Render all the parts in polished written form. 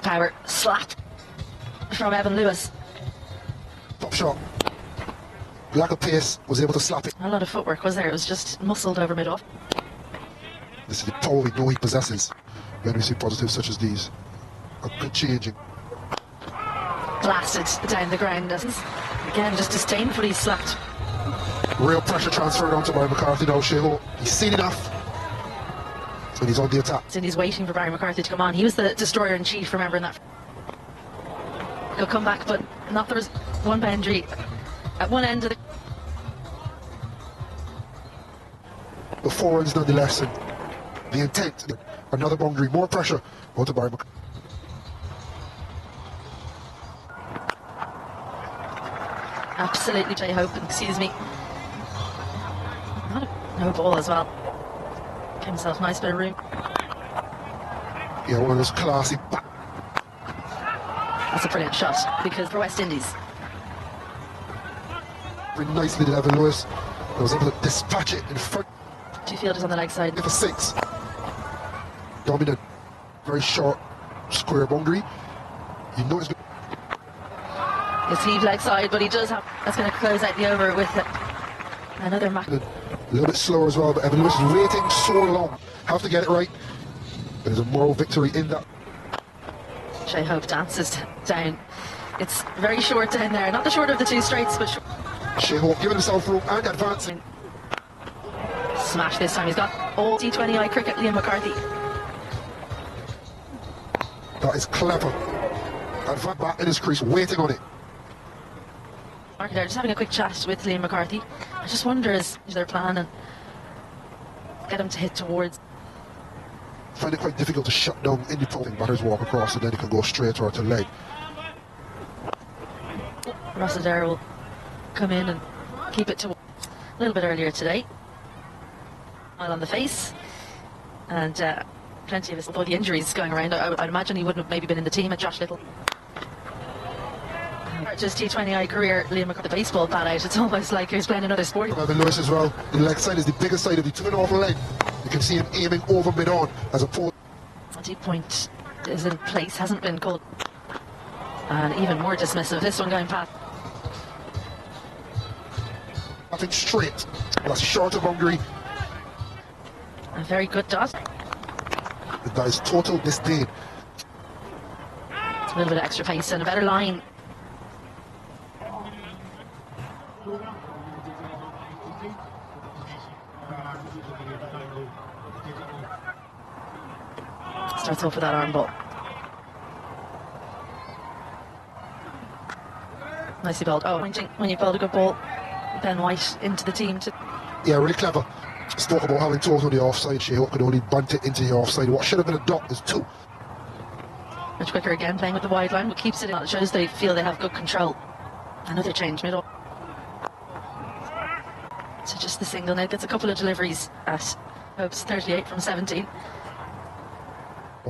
Power slap from Evan Lewis. Top shot. Lack of pace, was able to slap it. A lot of footwork was there, it was just muscled over mid-off. This is the power we know he possesses when we see positives such as these. A good changing. Blasted down the ground. Again, just disdainfully slapped. Real pressure transferred onto Barry McCarthy now. Sheho, he's seen enough. And he's on the attack. And he's waiting for Barry McCarthy to come on. He was the destroyer in chief, remembering that. He'll come back, but not there was one boundary at one end of the forehands nonetheless, and the intent. Another boundary, more pressure onto Barry McCarthy. Absolutely, Jay Hope, excuse me. Not a no ball as well. Gave himself a nice bit of room. Yeah, one of those classy back. That's a brilliant shot because for West Indies. Very nicely did Evan Lewis. I was able to dispatch it in front. Two fielders on the leg side. For 6. Dominant, very short, square boundary. You know it's good. His heave leg side, but he does have. That's going to close out the over with another match. A little bit slower as well, but Evan Lewis is waiting so long. Have to get it right. There's a moral victory in that. Jay Hope dances down. It's very short down there, not the short of the two straights, but short. Jay Hope giving himself room and advancing. Smash this time. He's got all T20I cricket, Liam McCarthy. That is clever. Advance back in his crease, waiting on it. Mark there, just having a quick chat with Liam McCarthy. I just wonder, is their plan and get him to hit towards. Find it quite difficult to shut down any problem. Batters walk across and then he can go straight or to leg. Ross Adair will come in and keep it to a little bit earlier today. Smile on the face, and plenty of his, although the injuries going around, I'd imagine he wouldn't have maybe been in the team at Josh Little. Just T20I career, Liam McCarthy, the baseball bat out. It's almost like he's playing another sport. Evan Lewis as well. The leg side is the biggest side of the 2.5 leg. You can see him aiming over mid-on as opposed. A deep point is in place, hasn't been called. And even more dismissive, this one going past. Nothing straight. That's shorter boundary. A very good dot. That is total disdain. A little bit of extra pace and a better line. Starts off with that arm ball. Nicely bowled. Oh, when you bowled a good ball, Ben White into the team. Yeah, really clever. Spoke about having total the offside. Sheho could only bunt it into the offside. What should have been a dot is 2. Much quicker again, playing with the wide line, but keeps it in. It shows they feel they have good control. Another change middle. So just the single now gets a couple of deliveries at Hope's 38 from 17.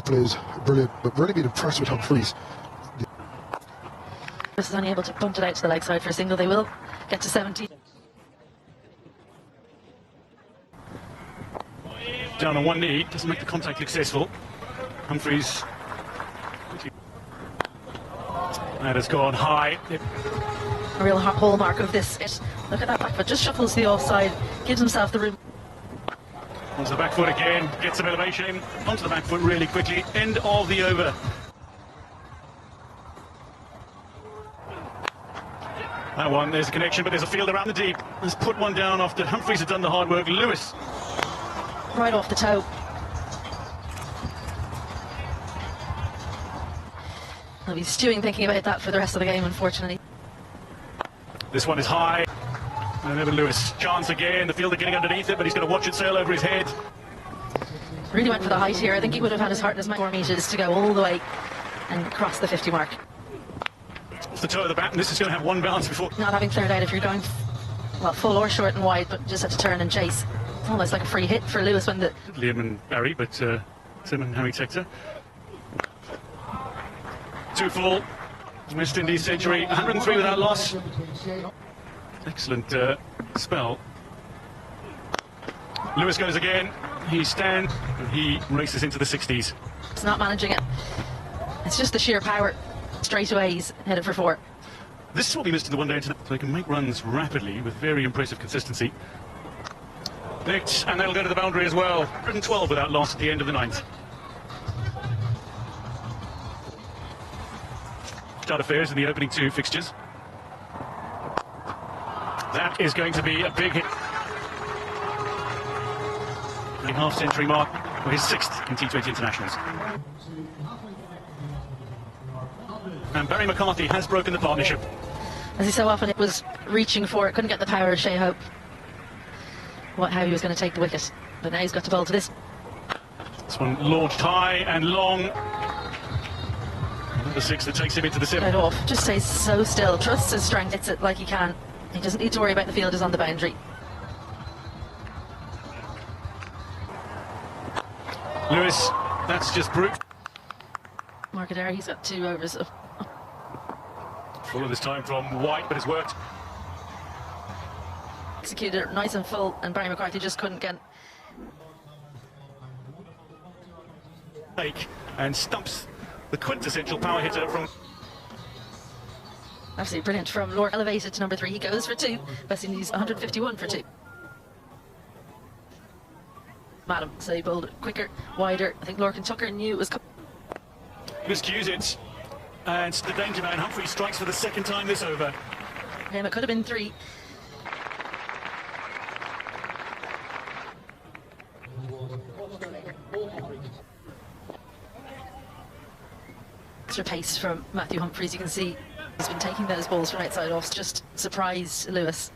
Plays brilliant, but really been impressed with Humphreys. This is only able to punt it out to the leg side for a single. They will get to 17. Down on one knee, doesn't make the contact successful. Humphreys. That has gone high. A real hallmark of this. Look at that back foot, just shuffles the offside, gives himself the room. Onto the back foot again, gets some elevation, onto the back foot really quickly, end of the over. That one, there's a connection, but there's a field around the deep. Let's put one down after Humphreys had done the hard work. Lewis. Right off the toe. I'll be stewing thinking about that for the rest of the game, unfortunately. This one is high. And Evan Lewis, chance again, the fielder getting underneath it, but he's going to watch it sail over his head. Really went for the height here. I think he would have had his heart in his mouth 4 meters to go all the way and cross the 50 mark. Off the toe of the bat, and this is going to have one bounce before. Not having cleared out if you're going, well, full or short and wide, but just had to turn and chase. It's almost like a free hit for Lewis when the... Liam and Barry, but Tim and Harry Tector. 2 full. West Indies century, 103 without loss. Excellent spell. Lewis goes again. He stands and he races into the 60s. It's not managing it. It's just the sheer power. Straight away, he's headed for 4. This is what we missed in the one-day international. So they can make runs rapidly with very impressive consistency. Nicked, and they'll go to the boundary as well. 112 without loss at the end of the 9th. Start affairs in the opening 2 fixtures. That is going to be a big hit. The half-century mark for his 6th in T20 internationals. And Barry McCarthy has broken the partnership. As he so often was reaching for it, couldn't get the power of Shea Hope. How he was going to take the wicket, but now he's got to bowl to this. This one launched high and long. The 6 that takes him into the 7. Right off, just stays so still, trusts his strength, hits it like he can. He doesn't need to worry about the fielders on the boundary. Lewis, that's just brute. Mark Adair, he's got 2 overs of. Full of this time from White, but it's worked. Executed it nice and full, and Barry McCarthy just couldn't get. And stumps the quintessential power hitter from. Absolutely brilliant from Lorcan. Elevated to number 3, he goes for 2. West Indies 151 for 2. Madam, so he bowled quicker, wider. I think Lorcan Tucker knew it was coming. Miscues it, and the danger man Humphrey strikes for the 2nd time this over. It could have been 3. Extra pace from Matthew Humphreys. You can see he's been taking those balls from outside offs, just surprised Lewis.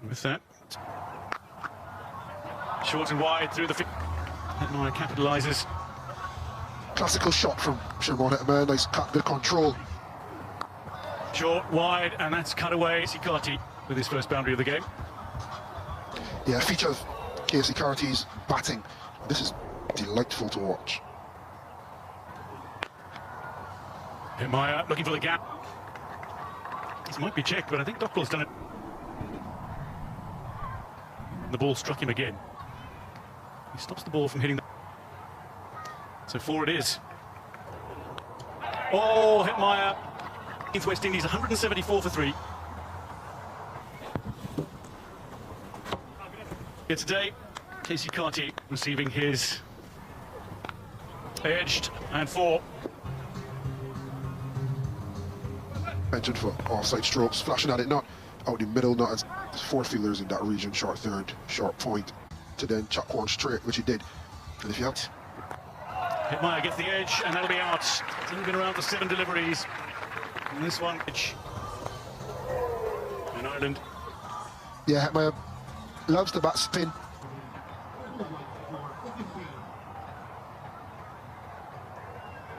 With that, short and wide through the field. Hetmeyer capitalises. Classical shot from Shimron Hetmeyer, nice cut, bit of control. Short, wide, and that's cut away. Sikati with his first boundary of the game. Yeah, a feature of KFC Carty's batting. This is delightful to watch. Hetmeyer looking for the gap. This might be checked, but I think Dockwell's done it. The ball struck him again. He stops the ball from hitting the... So 4 it is. Oh, Hetmeyer. West Indies 174 for 3. Here today, Casey Carty receiving his edged and 4. Mentioned for offside strokes, flashing at it, not out the middle, not as 4 fielders in that region, short 3rd, short point, to then chuck one straight, which he did. And if you have Hetmeyer gets the edge, and that'll be out. It's only been around for 7 deliveries. And this one, edge. In Ireland. Yeah, Hetmeyer loves the bat spin.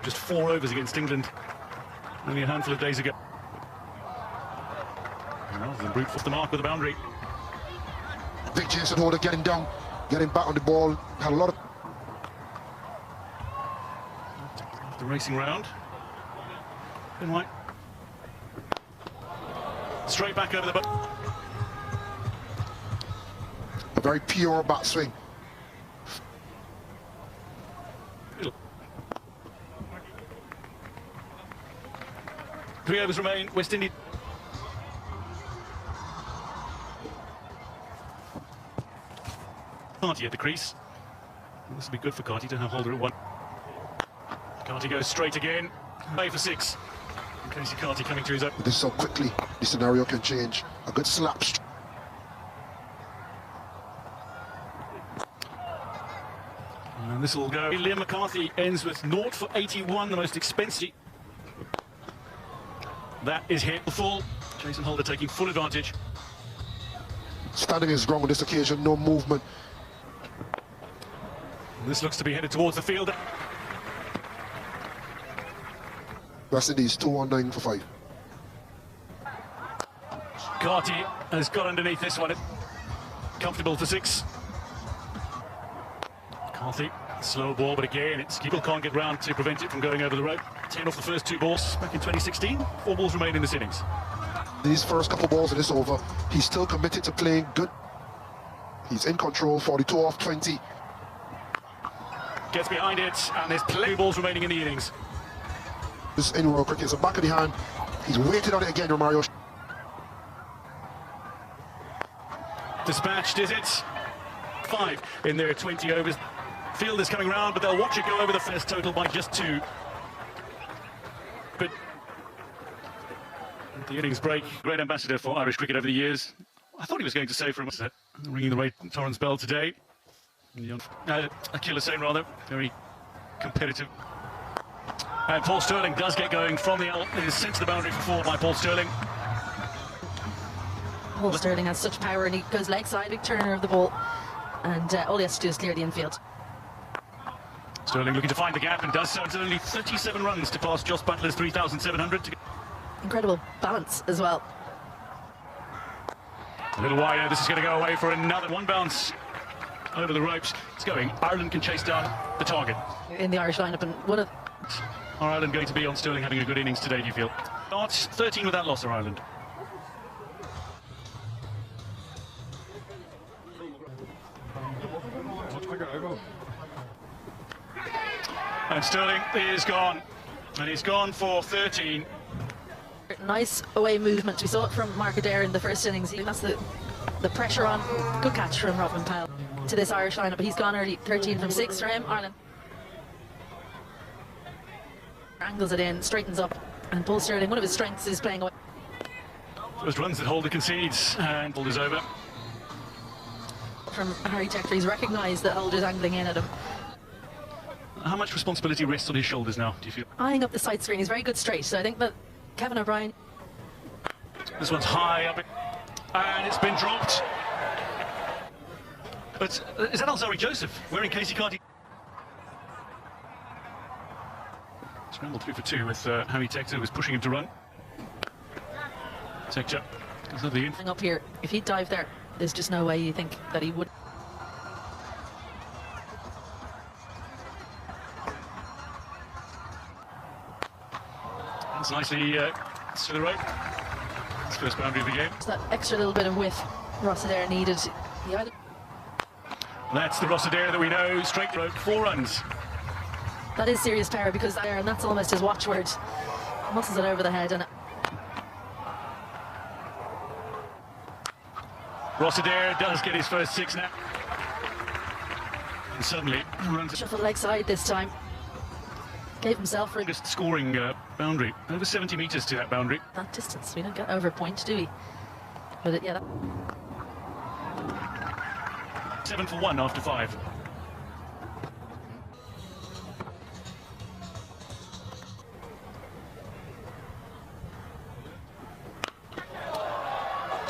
Just 4 overs against England only a handful of days ago. Rather than brute force the mark with the boundary. Big Jason Holder getting down, getting back on the ball, had a lot of... The racing round. Ben White. Straight back over the butt. A very pure bat swing. Three overs remain, West Indies. Carty at the crease. This will be good for Carty to have Holder at 1. Carty goes straight again. Bay for 6. Casey Carty coming to his own. This is how quickly the scenario can change. A good slap. And this will go. Liam McCarthy ends with 0 for 81, the most expensive. That is hit full. Jason Holder taking full advantage. Standing is wrong on this occasion, no movement. And this looks to be headed towards the field. West Indies 219 for 5. Carty has got underneath this one. Comfortable for 6. Carty, slow ball, but again, people can't get round to prevent it from going over the rope. 10 off the first 2 balls back in 2016. 4 balls remain in this innings. These first couple balls of this over, he's still committed to playing good. He's in control, 42 off 20. Gets behind it, and there's plenty of balls remaining in the innings. This in row cricket, it's a back of the hand. He's waited on it again, Romario. Dispatched, is it? 5 in their 20 overs. Field is coming round, but they'll watch it go over the first total by just 2. But the innings break. Great ambassador for Irish cricket over the years. I thought he was going to say for him, ringing the Ray Torrance bell today. Akil Hussain, rather, very competitive. And Paul Stirling does get going from the L. It is sent to the boundary for 4 by Paul Stirling. Paul Stirling has such power, and he goes leg side, big turner of the ball, and all he has to do is clear the infield. Stirling looking to find the gap and does so. It's only 37 runs to pass Jos Buttler's 3,700. Incredible balance as well. A little wider. This is going to go away for another one bounce over the ropes. It's going. Ireland can chase down the target. In the Irish lineup, and one of... Are Ireland going to be on Stirling having a good innings today, do you feel? Starts 13 without loss, are Ireland. And Stirling is gone. And he's gone for 13. Nice away movement. We saw it from Mark Adair in the first innings. That's the pressure on. Good catch from Robin Powell to this Irish lineup, but he's gone early. 13 from 6 for him. Ireland angles it in, straightens up, and Paul Stirling, one of his strengths is playing away. First runs that Holder concedes, and Holder's over. From Harry Tector, he's recognised that Holder's angling in at him. How much responsibility rests on his shoulders now, do you feel? Eyeing up the side screen, he's very good straight, so I think that Kevin O'Brien... This one's high up, and it's been dropped. But is that Alzari Joseph wearing Casey Carty? Scrambled 3 for 2 with Harry Tector, who was pushing him to run. Tector goes over the in. Up here, if he'd dived there, there's just no way you think that he would. That's nicely to the right. It's first boundary of the game. It's that extra little bit of width Ross Adair needed. That's the Ross Adair that we know, straight road, 4 runs. That is serious power, because there, and that's almost his watchword. Muscles it over the head, and Ross Adair does get his first 6 now. And suddenly runs shuffle leg side this time. Gave himself for just scoring boundary. Over 70 metres to that boundary. that distance. We don't get over point, do we? But yeah, 7 for 1 after 5.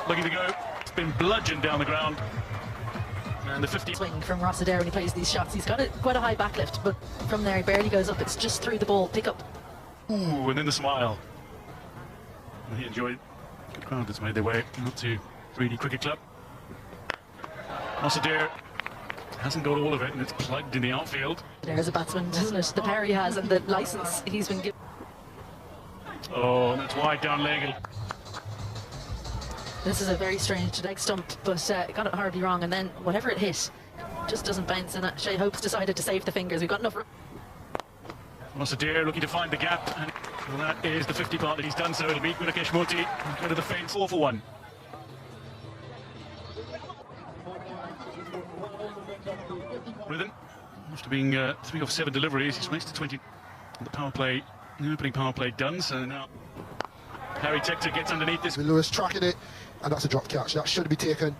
Looking to go. It's been bludgeoned down the ground. And the 50 swing from Ross Adair when he plays these shots. He's got quite a high backlift, but from there he barely goes up. It's just through the ball, pick up. Ooh, and then the smile. And he enjoyed. Good crowd that's made their way up to 3D Cricket Club. Ross Adair hasn't got all of it, and it's plugged in the outfield. There's a batsman, doesn't it? The power he has and the licence he's been given. Oh, and that's wide down leg. This is a very strange leg stump, but got it horribly wrong, and then whatever it hit just doesn't bounce, and Shea Hopes decided to save the fingers. We've got enough room. Ross Adair looking to find the gap, and that is the 50 part that he's done so. It'll be Gunakesh Murthy, go to the fence, 4 for 1. Rhythm, after being 3 off 7 deliveries, he's raced to 20 on the power play, the opening power play done, so now Harry Tector gets underneath this. Lewis tracking it, and that's a drop catch. That should be taken.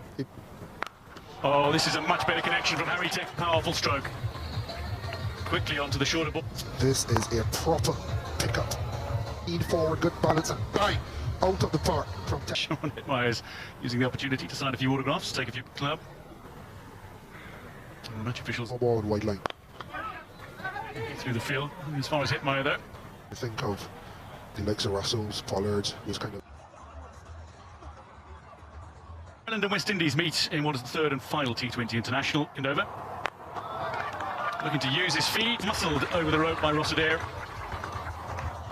Oh, this is a much better connection from Harry Tector. Powerful stroke. Quickly onto the shorter ball. This is a proper pickup. Lean forward, good balance, and bang! Out of the park from Sean Hetmyers using the opportunity to sign a few autographs, take a few club. And match officials ball and wide line. Through the field. As far as Hetmyer though. I think of the likes of Russells, Pollards, was kind of. Ireland and West Indies meet in what is the 3rd and final T20 international in Dover. Looking to use his feet, muscled over the rope by Ross Adair.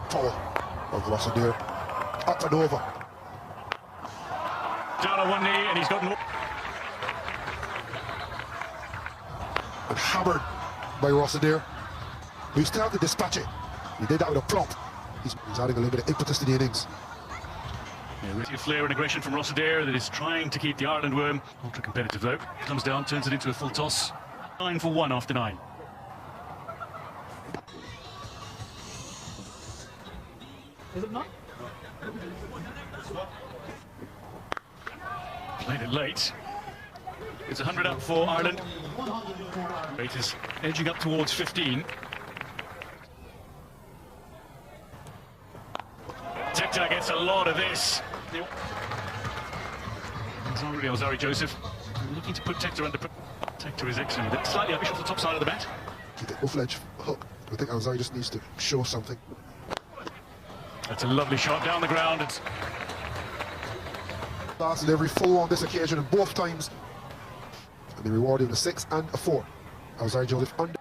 Power of Ross Adair. Up and over. Down on one knee, and he's got and hammered by Ross Adair. He still had to dispatch it. He did that with a plump. He's adding a little bit of impetus to the innings. Yeah, we see a flair and aggression from Ross Adair that is trying to keep the Ireland worm ultra competitive though. Comes down, turns it into a full toss. 9 for 1 after 9. Is it not? Played it late. It's 100 up for Ireland. Rate is edging up towards 15. Tector gets a lot of this. Alzarri Joseph looking to put Tector under. Tector is excellent. Slightly uppish off the top side of the bat. The full-edge hook. I think Alzarri just needs to show something. That's a lovely shot down the ground. It's Last delivery full on this occasion, and both times. And they rewarded with a 6 and a 4. Alzarri Joseph under.